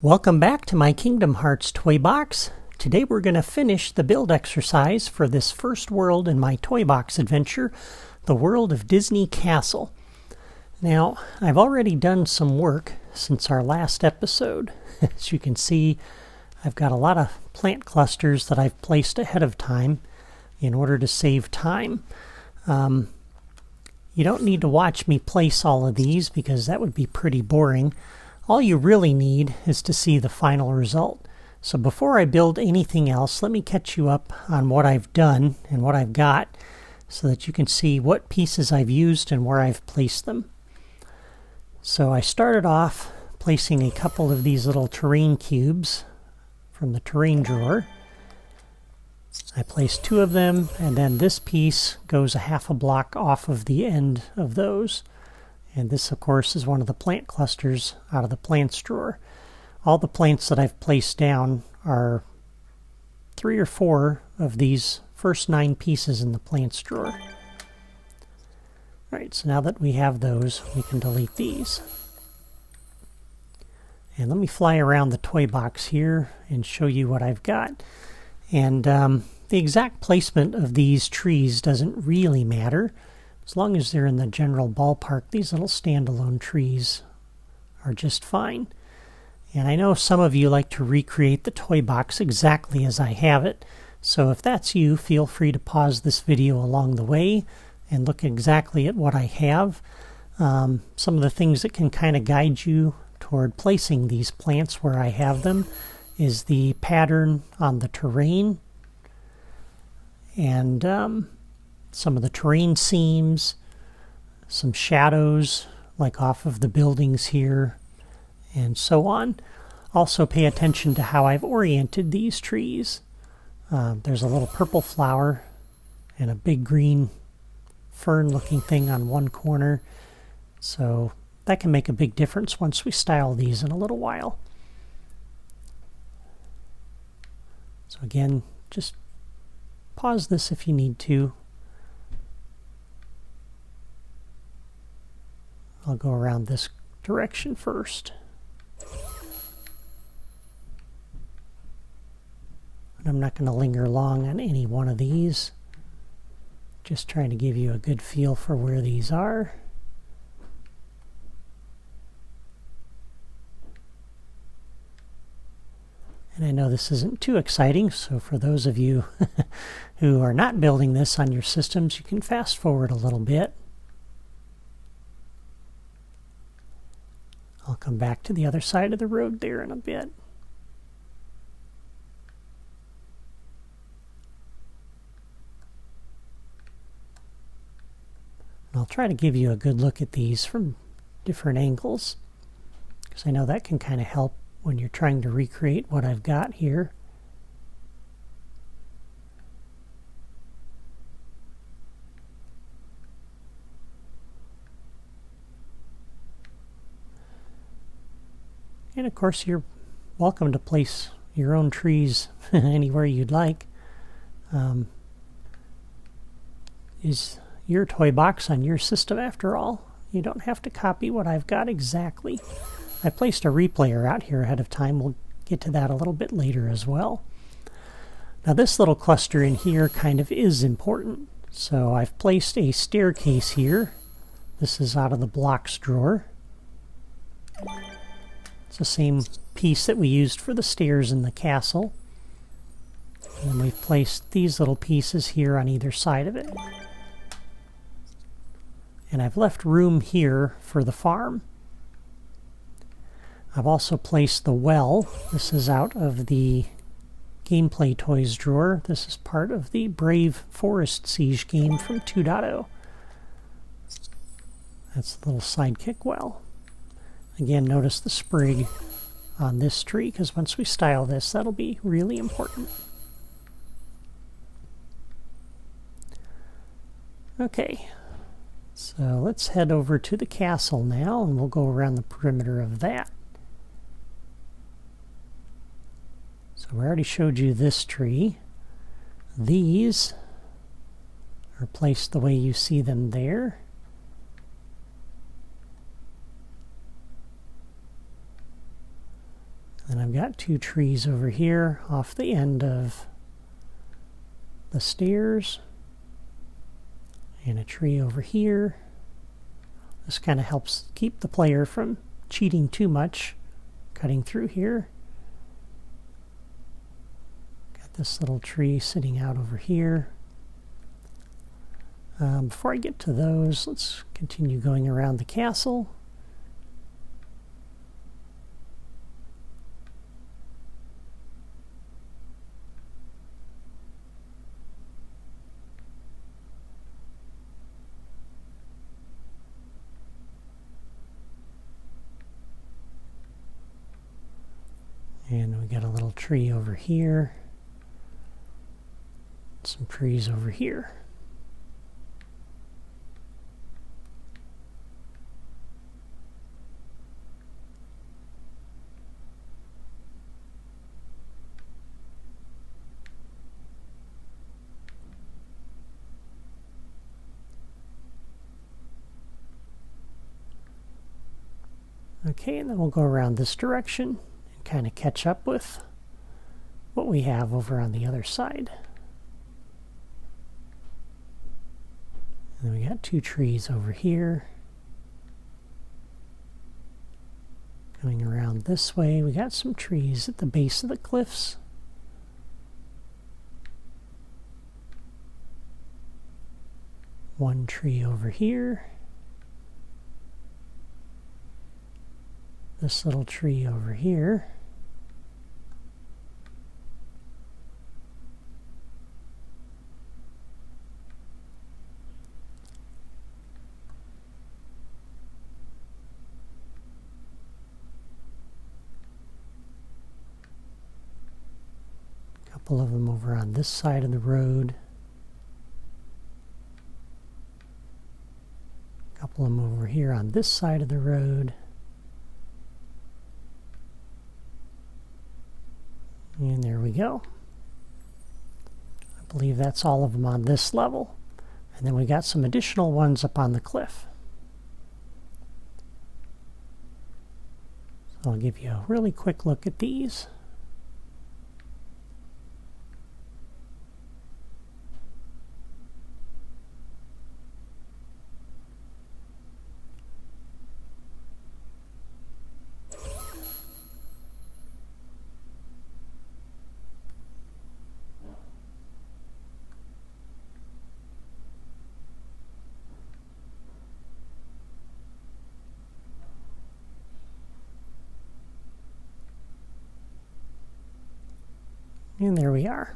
Welcome back to my Kingdom Hearts toy box. Today we're going to finish the build exercise for this first world in my toy box adventure, the world of Disney Castle. Now, I've already done some work since our last episode. As you can see, I've got a lot of plant clusters that I've placed ahead of time in order to save time. You don't need to watch me place all of these because that would be pretty boring. All you really need is to see the final result. So before I build anything else, let me catch you up on what I've done and what I've got so that you can see what pieces I've used and where I've placed them. So I started off placing a couple of these little terrain cubes from the terrain drawer. I placed two of them, and then this piece goes a half a block off of the end of those. And this, of course, is one of the plant clusters out of the plants drawer. All the plants that I've placed down are 3 or 4 of these first 9 pieces in the plants drawer. Alright, so now that we have those, we can delete these. And let me fly around the toy box here and show you what I've got. And the exact placement of these trees doesn't really matter. As long as they're in the general ballpark, these little standalone trees are just fine. And I know some of you like to recreate the toy box exactly as I have it. So if that's you, feel free to pause this video along the way and look exactly at what I have. Some of the things that can kind of guide you toward placing these plants where I have them is the pattern on the terrain and some of the terrain seams, some shadows like off of the buildings here, and so on. Also pay attention to how I've oriented these trees. There's a little purple flower and a big green fern looking thing on one corner, so that can make a big difference once we style these in a little while. So again, just pause this if you need to. I'll go around this direction first. And I'm not going to linger long on any one of these. Just trying to give you a good feel for where these are. And I know this isn't too exciting, so for those of you who are not building this on your systems, you can fast forward a little bit. I'll come back to the other side of the road there in a bit. I'll try to give you a good look at these from different angles, because I know that can kind of help when you're trying to recreate what I've got here. And of course, you're welcome to place your own trees anywhere you'd like. Is your toy box on your system after all? You don't have to copy what I've got exactly. I placed a replayer out here ahead of time. We'll get to that a little bit later as well. Now this little cluster in here kind of is important. So I've placed a staircase here. This is out of the blocks drawer. It's the same piece that we used for the stairs in the castle. And then we've placed these little pieces here on either side of it. And I've left room here for the farm. I've also placed the well. This is out of the Gameplay Toys drawer. This is part of the Brave Forest Siege game from 2.0. That's the little sidekick well. Again, notice the sprig on this tree, because once we style this, that'll be really important. Okay, so let's head over to the castle now, and we'll go around the perimeter of that. So we already showed you this tree. These are placed the way you see them there. And I've got 2 trees over here off the end of the stairs. And a tree over here. This kind of helps keep the player from cheating too much, cutting through here. Got this little tree sitting out over here. Before I get to those, let's continue going around the castle. And we got a little tree over here. Some trees over here. Okay, and then we'll go around this direction and kind of catch up with what we have over on the other side. And then we got 2 trees over here. Going around this way, we got some trees at the base of the cliffs. One tree over here. This little tree over here. A couple of them over on this side of the road. A couple of them over here on this side of the road. And there we go. I believe that's all of them on this level. And then we got some additional ones up on the cliff. So I'll give you a really quick look at these. And there we are.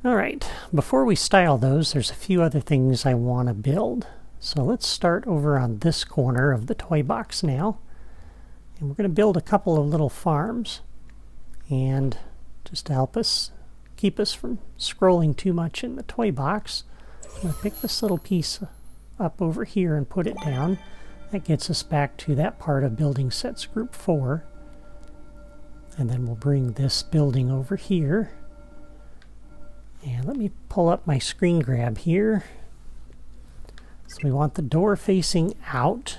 All right, before we style those, there's a few other things I want to build. So let's start over on this corner of the toy box now. And we're going to build a couple of little farms. And just to help us, keep us from scrolling too much in the toy box, I'm going to pick this little piece up over here and put it down. That gets us back to that part of building sets group 4. And then we'll bring this building over here. And let me pull up my screen grab here. So we want the door facing out.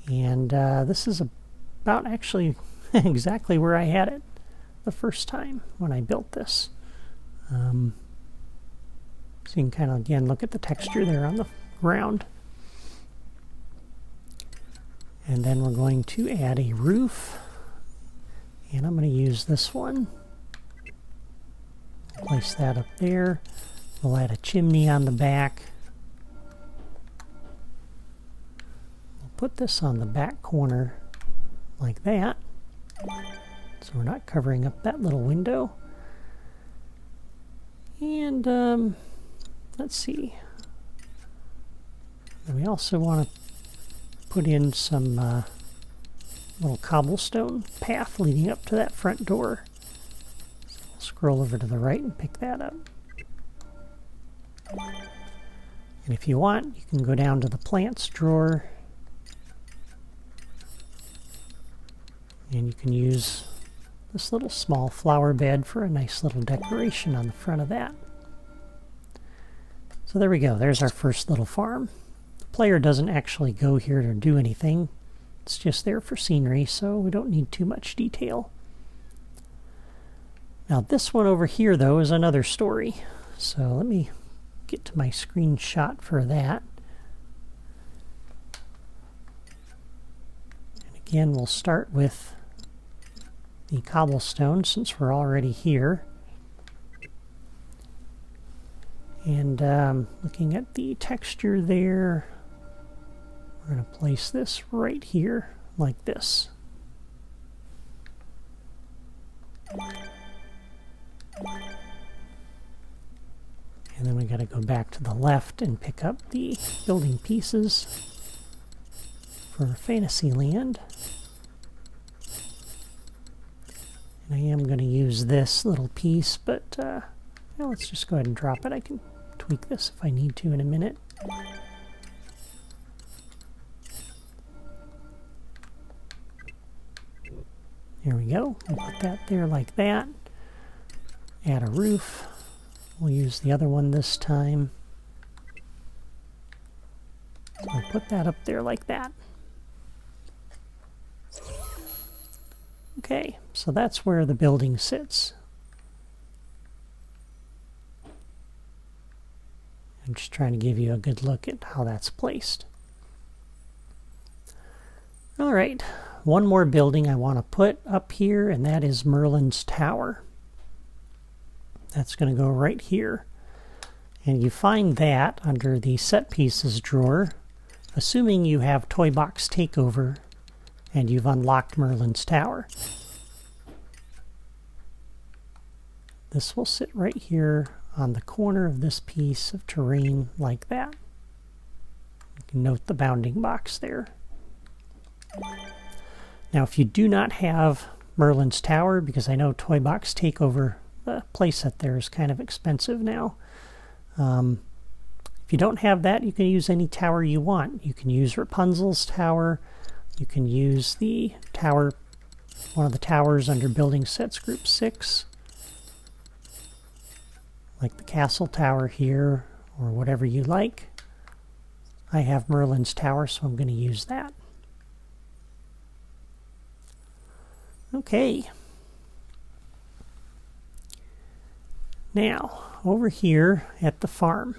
And this is about actually exactly where I had it the first time when I built this. So you can kind of, again, look at the texture there on the ground. And then we're going to add a roof. And I'm going to use this one. Place that up there. We'll add a chimney on the back. We'll put this on the back corner like that. So we're not covering up that little window. And let's see. And we also want to put in some little cobblestone path leading up to that front door. So we'll scroll over to the right and pick that up. And if you want, you can go down to the plants drawer and you can use this little small flower bed for a nice little decoration on the front of that. So there we go. There's our first little farm. The player doesn't actually go here to do anything. It's just there for scenery, so we don't need too much detail. Now this one over here, though, is another story. So let me get to my screenshot for that. And again, we'll start with the cobblestone since we're already here. And looking at the texture there, we're going to place this right here like this. And then we got to go back to the left and pick up the building pieces for Fantasyland. And I am going to use this little piece, but well, let's just go ahead and drop it. I can tweak this if I need to in a minute. There we go. We'll put that there like that. Add a roof. We'll use the other one this time. So we'll put that up there like that. Okay, so that's where the building sits. I'm just trying to give you a good look at how that's placed. All right, one more building I want to put up here, and that is Merlin's Tower. That's going to go right here. And you find that under the Set Pieces drawer, assuming you have Toy Box Takeover and you've unlocked Merlin's Tower. This will sit right here on the corner of this piece of terrain like that. You can note the bounding box there. Now if you do not have Merlin's Tower, because I know Toy Box Takeover, the playset there is kind of expensive now. If you don't have that, you can use any tower you want. You can use Rapunzel's Tower. You can use the tower, one of the towers under Building Sets Group 6. Like the Castle Tower here, or whatever you like. I have Merlin's Tower, so I'm going to use that. Okay. Now, over here at the farm,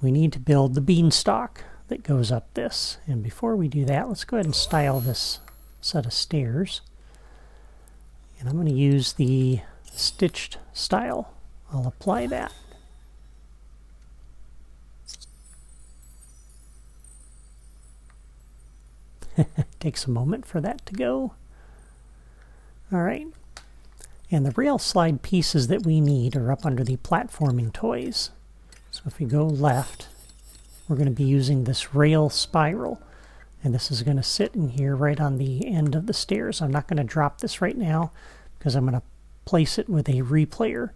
we need to build the beanstalk that goes up this. And before we do that, let's go ahead and style this set of stairs. And I'm going to use the stitched style. I'll apply that. Takes a moment for that to go. All right. And the rail slide pieces that we need are up under the platforming toys. So if we go left, we're going to be using this rail spiral. And this is going to sit in here right on the end of the stairs. I'm not going to drop this right now because I'm going to place it with a replayer.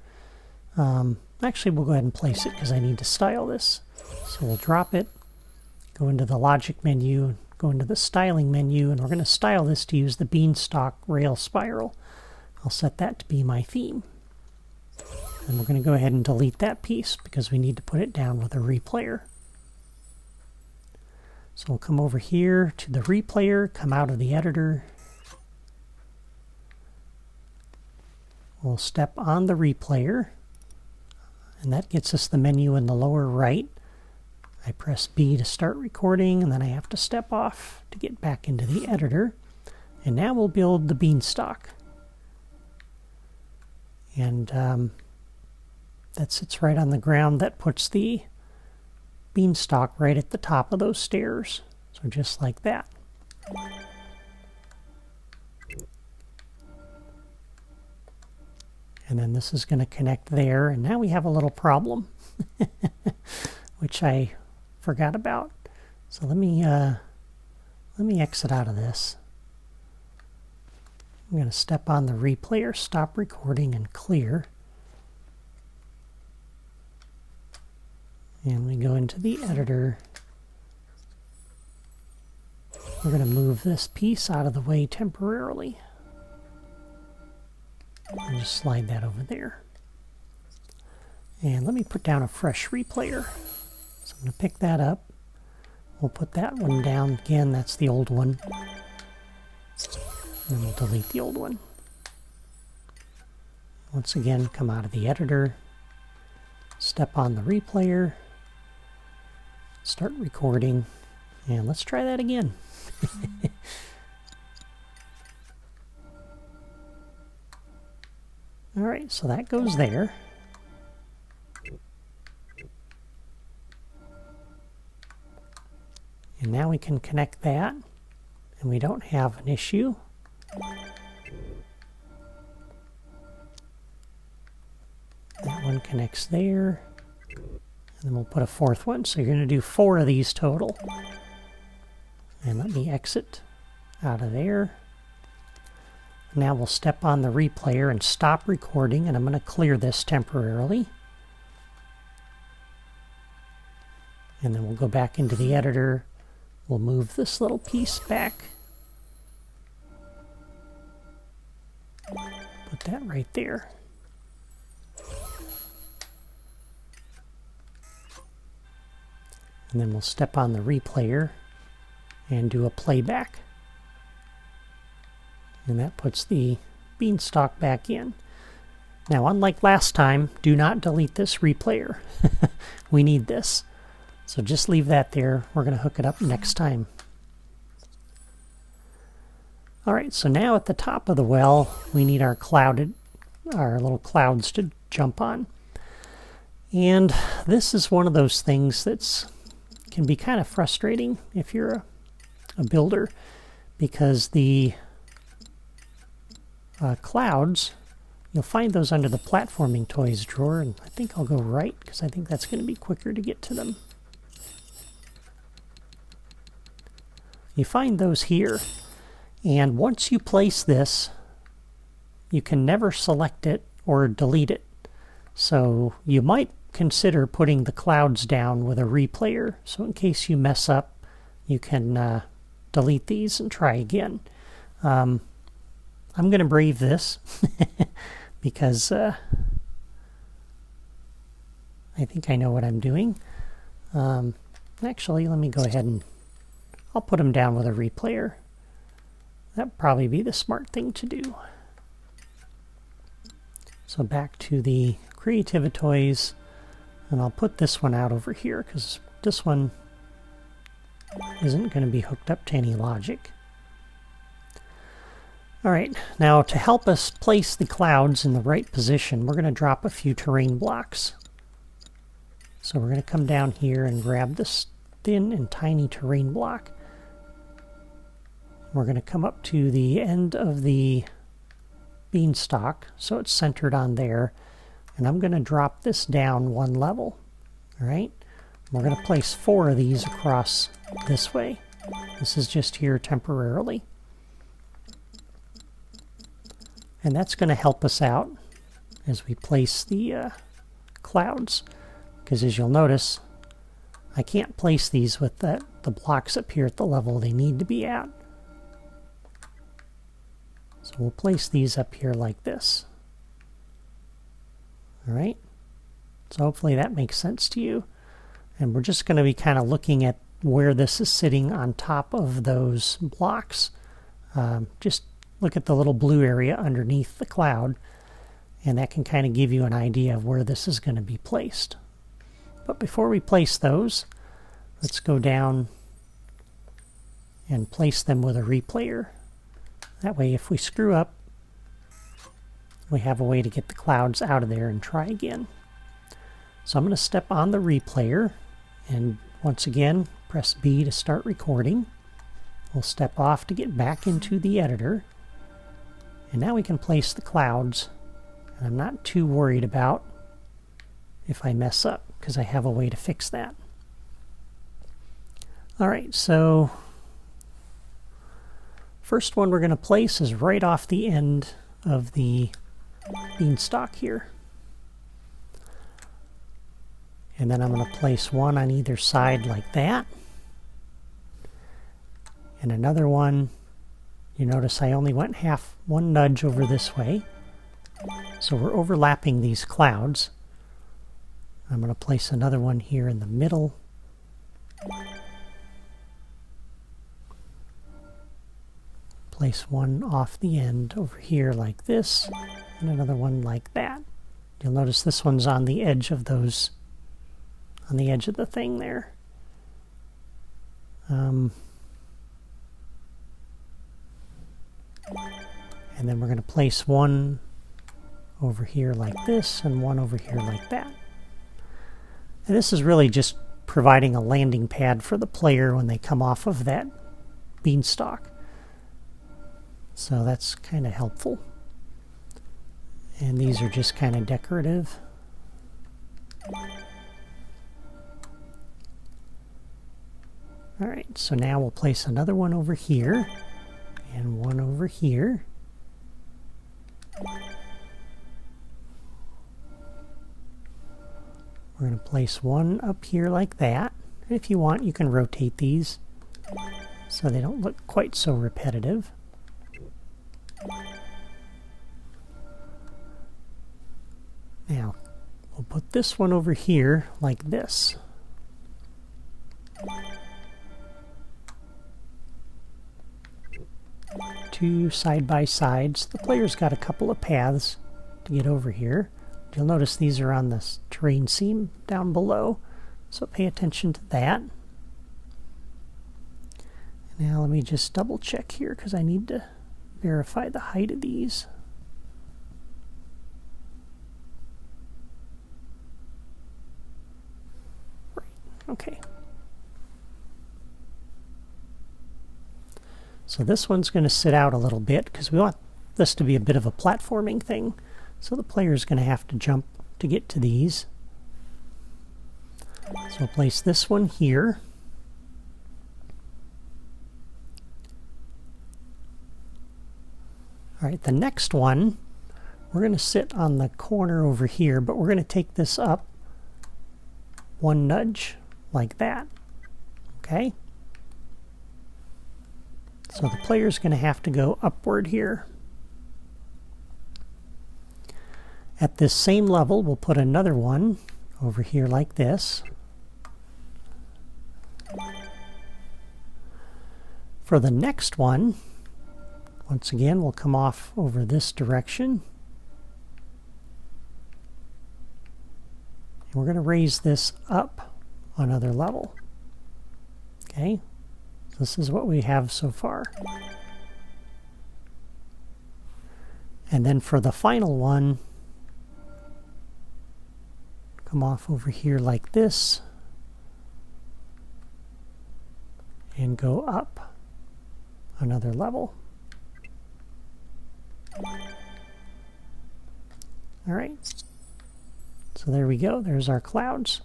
Actually, we'll go ahead and place it because I need to style this. So we'll drop it, go into the logic menu, go into the styling menu, and we're going to style this to use the beanstalk rail spiral. I'll set that to be my theme. And we're going to go ahead and delete that piece because we need to put it down with a replayer. So we'll come over here to the replayer, come out of the editor. We'll step on the replayer, and that gets us the menu in the lower right. I press B to start recording, and then I have to step off to get back into the editor. And now we'll build the beanstalk. And that sits right on the ground. That puts the beanstalk right at the top of those stairs. So just like that. And then this is going to connect there. And now we have a little problem, which I forgot about. So let me exit out of this. I'm going to step on the replayer, stop recording, and clear. And we go into the editor. We're going to move this piece out of the way temporarily. And just slide that over there. And let me put down a fresh replayer. So I'm going to pick that up. We'll put that one down again. That's the old one. And we'll delete the old one. Once again, come out of the editor, step on the replayer, start recording, and let's try that again. All right, so that goes there. And now we can connect that, and we don't have an issue. That one connects there, and then we'll put a fourth one. So you're going to do 4 of these total. And let me exit out of there. Now we'll step on the replayer and stop recording, and I'm going to clear this temporarily. And then we'll go back into the editor. We'll move this little piece back. Put that right there. And then we'll step on the replayer and do a playback. And that puts the beanstalk back in. Now, unlike last time, do not delete this replayer. We need this. So just leave that there. We're going to hook it up next time. All right, so now at the top of the well, we need our little clouds to jump on. And this is one of those things that's can be kind of frustrating if you're a builder, because the clouds, you'll find those under the platforming toys drawer, and I think I'll go right because I think that's going to be quicker to get to them. You find those here, and once you place this, you can never select it or delete it. So you might consider putting the clouds down with a replayer, so in case you mess up, you can delete these and try again. I'm going to brave this because I think I know what I'm doing. Actually, let me go ahead and I'll put them down with a replayer. That'd probably be the smart thing to do. So back to the Creativitoys, and I'll put this one out over here because this one isn't going to be hooked up to any logic. All right, now to help us place the clouds in the right position, we're going to drop a few terrain blocks. So we're going to come down here and grab this thin and tiny terrain block. We're going to come up to the end of the beanstalk, so it's centered on there, and I'm going to drop this down 1 level. All right, we're going to place 4 of these across this way. This is just here temporarily. And that's going to help us out as we place the clouds, because as you'll notice, I can't place these with the blocks up here at the level they need to be at. So we'll place these up here like this. All right, so hopefully that makes sense to you. And we're just going to be kind of looking at where this is sitting on top of those blocks. Just look at the little blue area underneath the cloud, and that can kind of give you an idea of where this is going to be placed. But before we place those, let's go down and place them with a replayer. That way, if we screw up, we have a way to get the clouds out of there and try again. So I'm going to step on the replayer, and once again, press B to start recording. We'll step off to get back into the editor. And now we can place the clouds. And I'm not too worried about if I mess up, because I have a way to fix that. All right, so first one we're going to place is right off the end of the beanstalk here. And then I'm going to place one on either side like that. And another one, you notice I only went one nudge over this way. So we're overlapping these clouds. I'm going to place another one here in the middle. Place one off the end over here like this, and another one like that. You'll notice this one's on the edge of those, on the edge of the thing there. And then we're going to place one over here like this and one over here like that. And this is really just providing a landing pad for the player when they come off of that beanstalk. So that's kind of helpful. And these are just kind of decorative. Alright, so now we'll place another one over here and one over here. We're going to place one up here like that. If you want, you can rotate these so they don't look quite so repetitive. Now, we'll put this one over here like this. Two side by sides. The player's got a couple of paths to get over here. You'll notice these are on this terrain seam down below, so pay attention to that. Now let me just double check here because I need to verify the height of these. Right, okay. So this one's going to sit out a little bit because we want this to be a bit of a platforming thing. So the player's going to have to jump to get to these. So we'll place this one here. Alright, the next one, we're going to sit on the corner over here, but we're going to take this up one nudge, like that. Okay? So the player's going to have to go upward here. At this same level, we'll put another one over here like this. For the next one, once again, we'll come off over this direction. And we're going to raise this up another level. Okay, this is what we have so far. And then for the final one, come off over here like this and go up another level. Alright, so there we go, there's our clouds.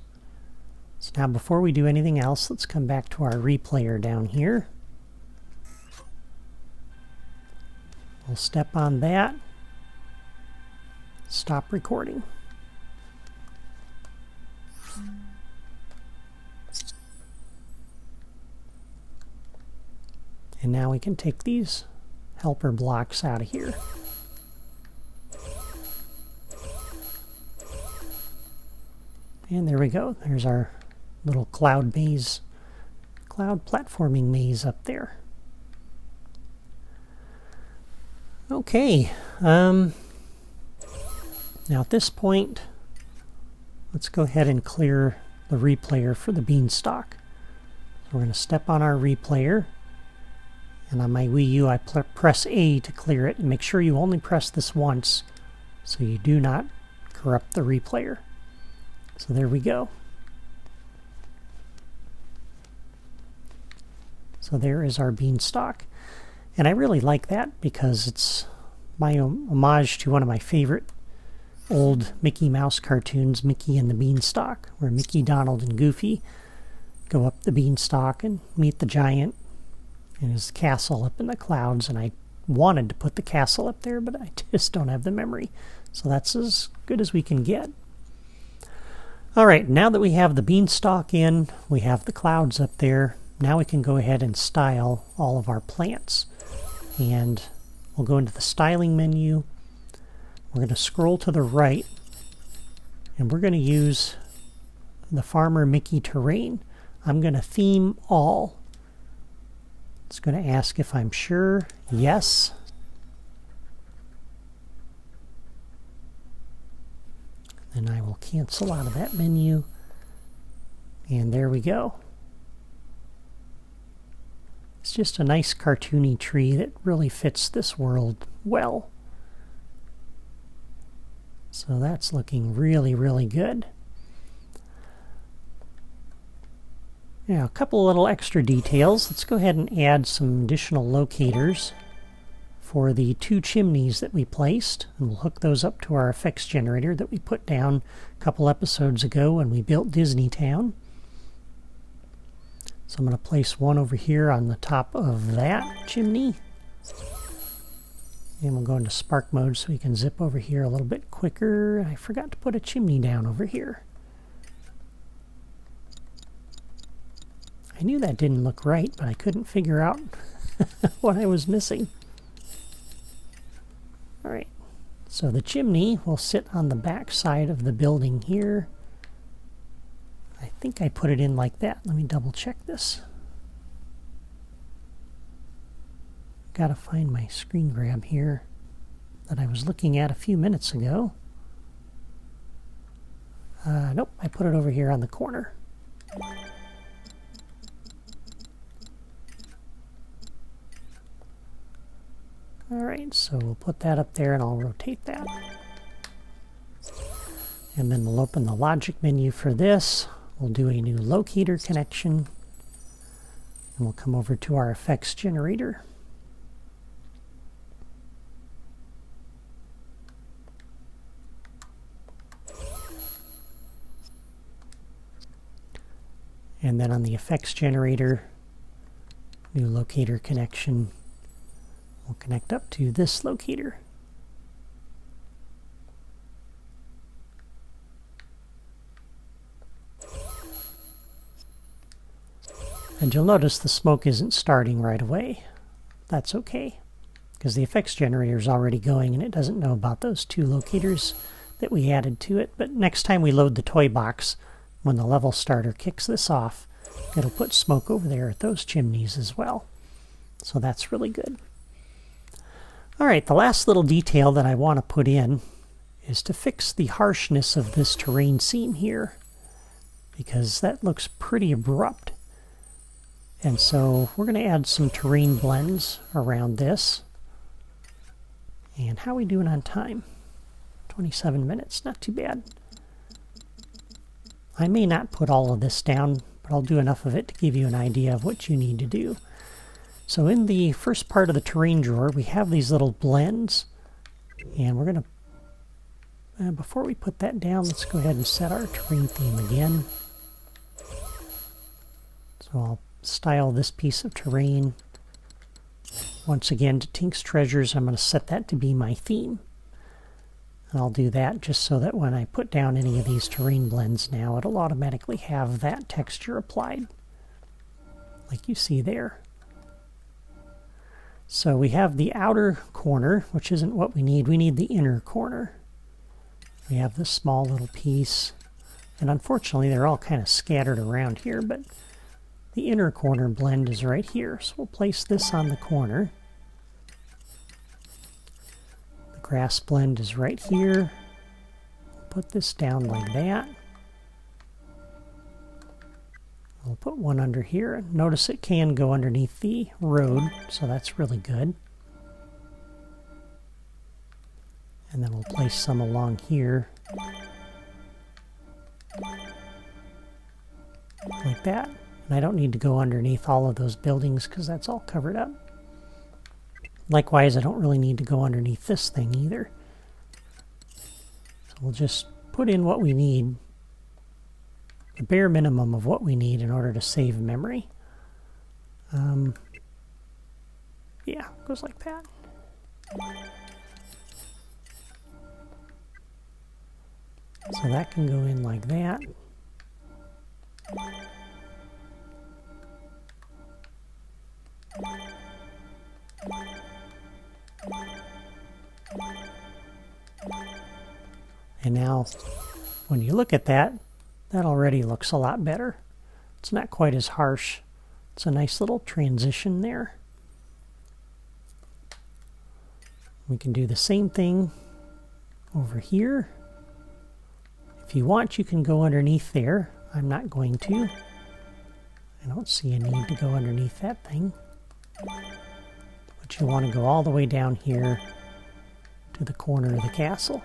So now before we do anything else, let's come back to our replayer down here. We'll step on that, stop recording. And now we can take these helper blocks out of here. And there we go. There's our little cloud maze, cloud platforming maze up there. Okay. Now at this point, let's go ahead and clear the replayer for the beanstalk. So we're going to step on our replayer. And on my Wii U, I press A to clear it. And make sure you only press this once so you do not corrupt the replayer. So there we go. So there is our beanstalk. And I really like that because it's my homage to one of my favorite old Mickey Mouse cartoons, Mickey and the Beanstalk, where Mickey, Donald, and Goofy go up the beanstalk and meet the giant in his castle up in the clouds. And I wanted to put the castle up there, but I just don't have the memory. So that's as good as we can get. Alright, now that we have the beanstalk in, we have the clouds up there, now we can go ahead and style all of our plants. And we'll go into the styling menu. We're going to scroll to the right, and we're going to use the Farmer Mickey terrain. I'm going to theme all. It's going to ask if I'm sure. Yes. Then I will cancel out of that menu. And there we go. It's just a nice cartoony tree that really fits this world well. So that's looking really, really good. Now, a couple little extra details. Let's go ahead and add some additional locators for the 2 chimneys that we placed. And we'll hook those up to our effects generator that we put down a couple episodes ago when we built Disneytown. So I'm going to place one over here on the top of that chimney. And we'll go into spark mode so we can zip over here a little bit quicker. I forgot to put a chimney down over here. I knew that didn't look right, but I couldn't figure out what I was missing. All right, so the chimney will sit on the back side of the building here. I think I put it in like that. Let me double check this. Gotta find my screen grab here that I was looking at a few minutes ago. Nope, I put it over here on the corner. Alright, so we'll put that up there and I'll rotate that. And then we'll open the logic menu for this. We'll do a new locator connection. And we'll come over to our effects generator. And then on the effects generator, new locator connection, we'll connect up to this locator. And you'll notice the smoke isn't starting right away. That's okay, because the effects generator is already going and it doesn't know about those 2 locators that we added to it. But next time we load the toy box, when the level starter kicks this off, it'll put smoke over there at those chimneys as well. So that's really good. All right, the last little detail that I want to put in is to fix the harshness of this terrain seam here, because that looks pretty abrupt. And so we're going to add some terrain blends around this. And how are we doing on time? 27 minutes, not too bad. I may not put all of this down, but I'll do enough of it to give you an idea of what you need to do. So in the first part of the terrain drawer, we have these little blends. And we're going to, before we put that down, let's go ahead and set our terrain theme again. So I'll style this piece of terrain. Once again, to Tink's Treasures, I'm going to set that to be my theme. And I'll do that just so that when I put down any of these terrain blends now, it'll automatically have that texture applied, like you see there. So we have the outer corner, which isn't what we need. We need the inner corner. We have this small little piece, and unfortunately they're all kind of scattered around here, but the inner corner blend is right here. So we'll place this on the corner. The grass blend is right here. We'll put this down like that. We'll put one under here. Notice it can go underneath the road, so that's really good. And then we'll place some along here. Like that. And I don't need to go underneath all of those buildings because that's all covered up. Likewise, I don't really need to go underneath this thing either. So we'll just put in what we need, the bare minimum of what we need in order to save memory. Yeah, goes like that. So that can go in like that. And now, when you look at that, that already looks a lot better. It's not quite as harsh. It's a nice little transition there. We can do the same thing over here. If you want, you can go underneath there. I'm not going to. I don't see a need to go underneath that thing. But you want to go all the way down here to the corner of the castle.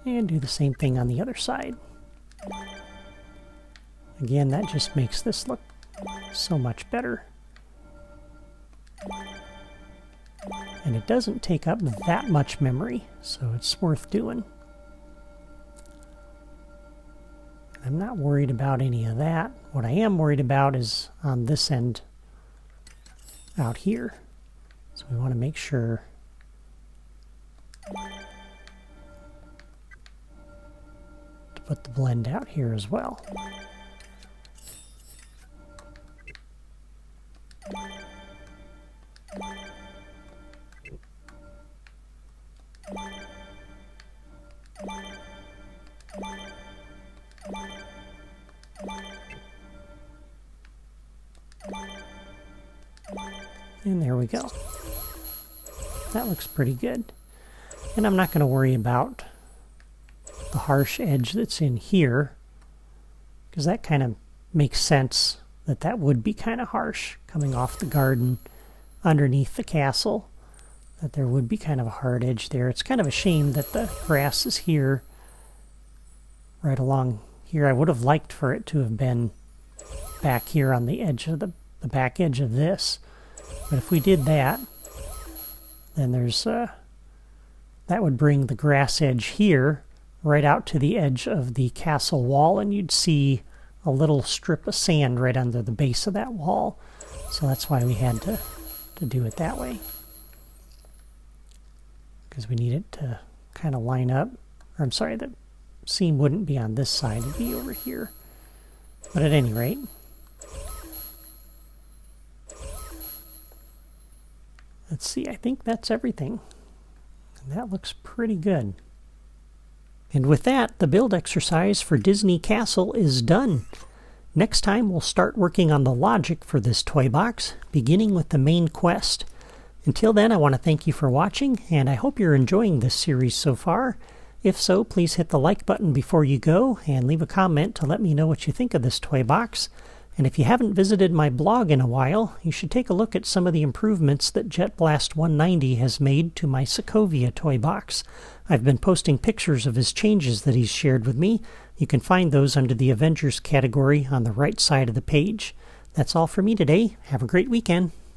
And do the same thing on the other side. Again, that just makes this look so much better. And it doesn't take up that much memory, so it's worth doing. I'm not worried about any of that. What I am worried about is on this end out here. So we want to make sure to put the blend out here as well. And there we go. That looks pretty good. And I'm not going to worry about the harsh edge that's in here, because that kind of makes sense that that would be kind of harsh coming off the garden underneath the castle, that there would be kind of a hard edge there. It's kind of a shame that the grass is here right along here. I would have liked for it to have been back here on the edge of the back edge of this. But if we did that, then there's that would bring the grass edge here right out to the edge of the castle wall, and you'd see a little strip of sand right under the base of that wall. So that's why we had to do it that way, because we need it to kind of line up. Or I'm sorry, the seam wouldn't be on this side, it'd be over here. But at any rate, let's see, I think that's everything. And that looks pretty good. And with that, the build exercise for Disney Castle is done. Next time we'll start working on the logic for this toy box, beginning with the main quest. Until then, I want to thank you for watching, and I hope you're enjoying this series so far. If so, please hit the like button before you go, and leave a comment to let me know what you think of this toy box. And if you haven't visited my blog in a while, you should take a look at some of the improvements that Jet Blast 190 has made to my Sokovia toy box. I've been posting pictures of his changes that he's shared with me. You can find those under the Avengers category on the right side of the page. That's all for me today. Have a great weekend.